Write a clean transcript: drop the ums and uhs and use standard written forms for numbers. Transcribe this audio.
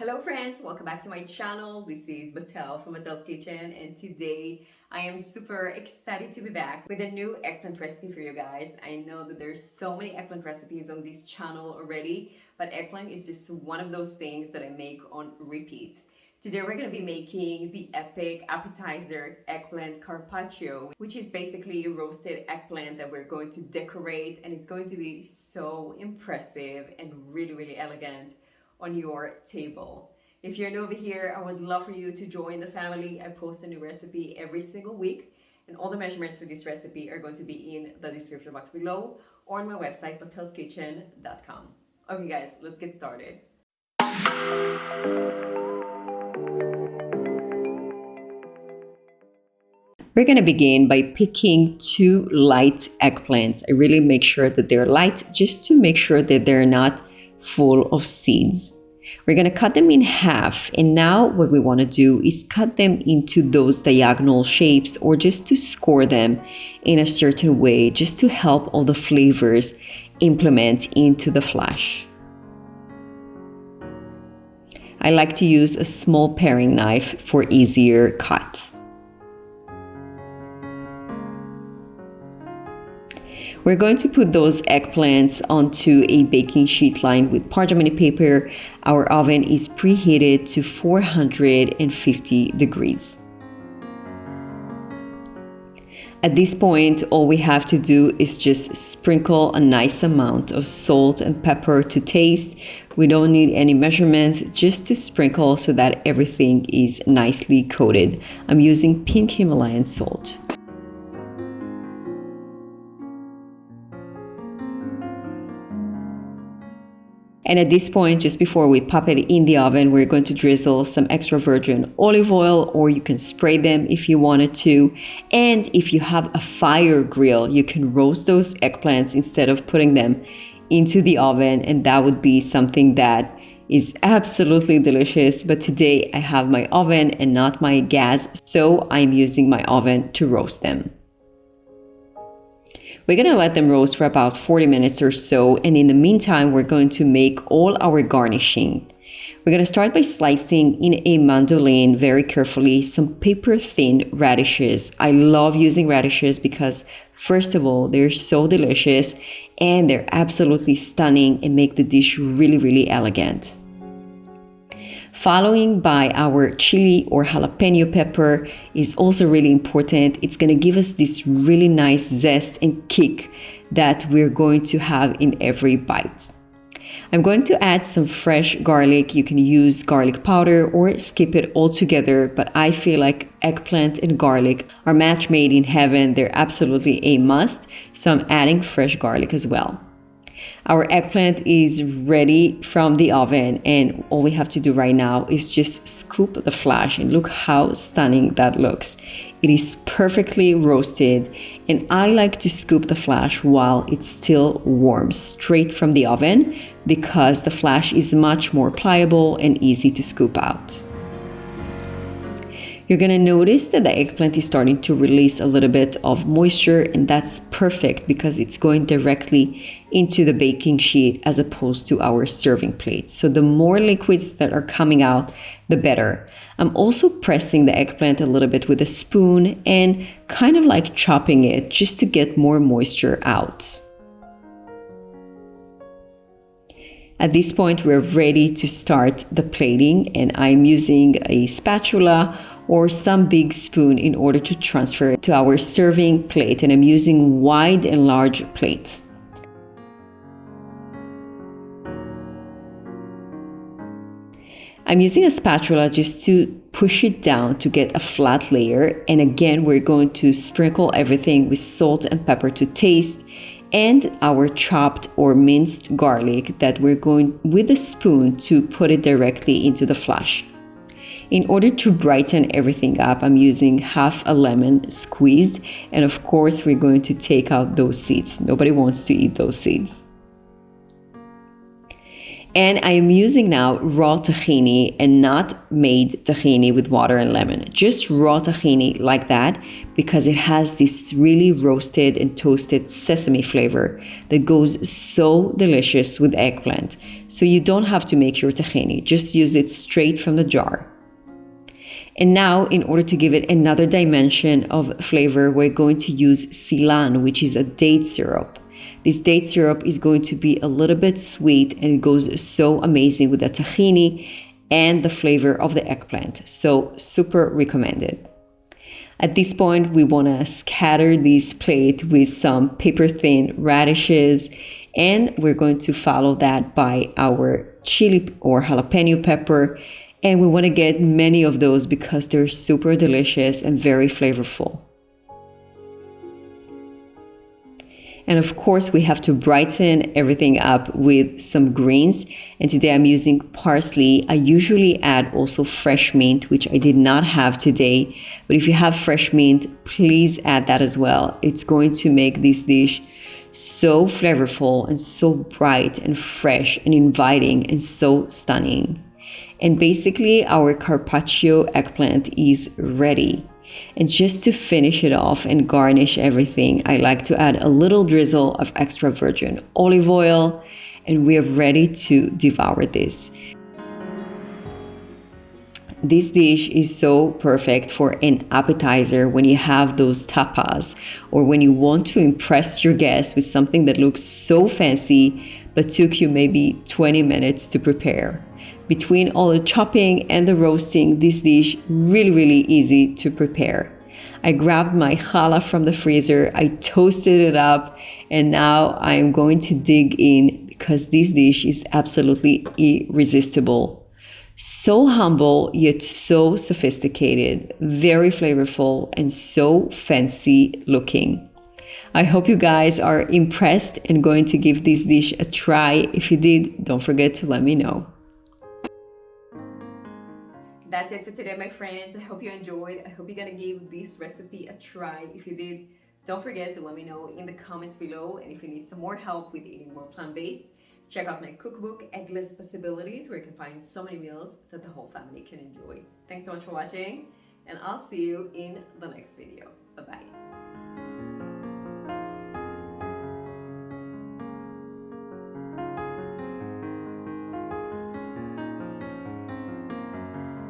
Hello friends, welcome back to my channel. This is Batel from Batel's Kitchen, and today I am super excited to be back with a new eggplant recipe for you guys. I know that there's so many eggplant recipes on this channel already, but eggplant is just one of those things that I make on repeat. Today we're going to be making the epic appetizer eggplant carpaccio, which is basically a roasted eggplant that we're going to decorate, and it's going to be so impressive and really elegant on your table. If you're new over here, I would love for you to join the family. I post a new recipe every single week, and all the measurements for this recipe are going to be in the description box below or on my website, batelskitchen.com. Okay guys, let's get started. We're going to begin by picking 2 light eggplants. I really make sure that they're light just to make sure that they're not full of seeds. We're going to cut them in half, and now what we want to do is cut them into those diagonal shapes, or just to score them in a certain way, just to help all the flavors implement into the flesh. I like to use a small paring knife for easier cut. We're going to put those eggplants onto a baking sheet lined with parchment paper. Our oven is preheated to 450 degrees. At this point, all we have to do is just sprinkle a nice amount of salt and pepper to taste. We don't need any measurements, just to sprinkle so that everything is nicely coated. I'm using pink Himalayan salt. And at this point, just before we pop it in the oven, we're going to drizzle some extra virgin olive oil, or you can spray them if you wanted to. And if you have a fire grill, you can roast those eggplants instead of putting them into the oven, and that would be something that is absolutely delicious. But today I have my oven and not my gas, so I'm using my oven to roast them. We're going to let them roast for about 40 minutes or so, and in the meantime we're going to make all our garnishing. We're going to start by slicing in a mandolin very carefully some paper thin radishes. I love using radishes because, first of all, they're so delicious and they're absolutely stunning and make the dish really elegant. Following by our chili or jalapeno pepper is also really important. It's going to give us this really nice zest and kick that we're going to have in every bite. I'm going to add some fresh garlic. You can use garlic powder or skip it altogether, but I feel like eggplant and garlic are match made in heaven. They're absolutely a must, so I'm adding fresh garlic as well. Our eggplant is ready from the oven, and all we have to do right now is just scoop the flesh, and look how stunning that looks. It is perfectly roasted, and I like to scoop the flesh while it's still warm, straight from the oven, because the flesh is much more pliable and easy to scoop out. You're going to notice that the eggplant is starting to release a little bit of moisture, and that's perfect because it's going directly into the baking sheet as opposed to our serving plate. So the more liquids that are coming out, the better. I'm also pressing the eggplant a little bit with a spoon and kind of like chopping it just to get more moisture out. At this point, we're ready to start the plating, and I'm using a spatula or some big spoon in order to transfer it to our serving plate, and I'm using wide and large plates. I'm using a spatula just to push it down to get a flat layer, and again we're going to sprinkle everything with salt and pepper to taste, and our chopped or minced garlic that we're going with a spoon to put it directly into the flesh. In order to brighten everything up, I'm using half a lemon squeezed, and of course we're going to take out those seeds. Nobody wants to eat those seeds. And I am using now raw tahini and not made tahini with water and lemon. Just raw tahini like that, because it has this really roasted and toasted sesame flavor that goes so delicious with eggplant. So you don't have to make your tahini, just use it straight from the jar. And now, in order to give it another dimension of flavor, we're going to use Silan, which is a date syrup. This date syrup is going to be a little bit sweet, and it goes so amazing with the tahini and the flavor of the eggplant. So super recommended. At this point, we want to scatter this plate with some paper thin radishes, and we're going to follow that by our chili or jalapeno pepper. And we want to get many of those because they're super delicious and very flavorful. And of course, we have to brighten everything up with some greens. And today I'm using parsley. I usually add also fresh mint, which I did not have today. But if you have fresh mint, please add that as well. It's going to make this dish so flavorful and so bright and fresh and inviting and so stunning. And basically, our Carpaccio eggplant is ready. And just to finish it off and garnish everything, I like to add a little drizzle of extra virgin olive oil, and we are ready to devour this. This dish is so perfect for an appetizer when you have those tapas, or when you want to impress your guests with something that looks so fancy but took you maybe 20 minutes to prepare. Between all the chopping and the roasting, this dish really easy to prepare. I grabbed my challah from the freezer, I toasted it up, and now I am going to dig in because this dish is absolutely irresistible. So humble yet so sophisticated, very flavorful and so fancy looking. I hope you guys are impressed and going to give this dish a try. If you did, don't forget to let me know. That's it for today, my friends. I hope you enjoyed. I hope you're gonna give this recipe a try. If you did, don't forget to let me know in the comments below. And if you need some more help with eating more plant-based, check out my cookbook, Eggless Possibilities, where you can find so many meals that the whole family can enjoy. Thanks so much for watching, and I'll see you in the next video. Bye-bye.